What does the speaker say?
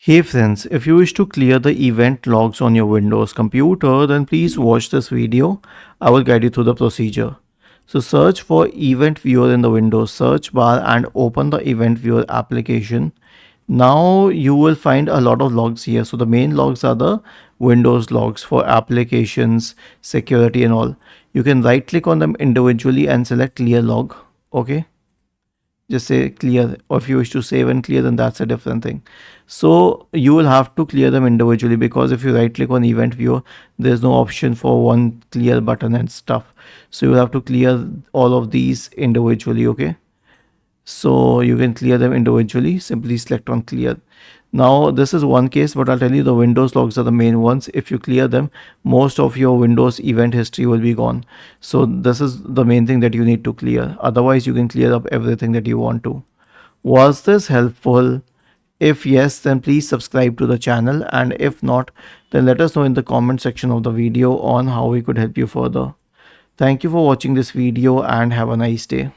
Hey friends, if you wish to clear the event logs on your Windows computer, then please watch this video. I will guide you through the procedure. So search for Event Viewer in the Windows search bar and open the Event Viewer application. Now you will find a lot of logs here. So the main logs are the Windows logs for applications, security and all. You can right click on them individually and select clear log. Okay, just say clear, or if you wish to save and clear, then that's a different thing. So you will have to clear them individually, because if you right click on event viewer, there's no option for one clear button and stuff. So you have to clear all of these individually. Okay, so you can clear them individually. Simply select on clear. Now this is one case, but I'll tell you the Windows logs are the main ones. If you clear them, most of your Windows event history will be gone. So this is the main thing that you need to clear. Otherwise you can clear up everything that you want to. Was this helpful? If yes, then please subscribe to the channel, and if not, then let us know in the comment section of the video on how we could help you further. Thank you for watching this video and have a nice day.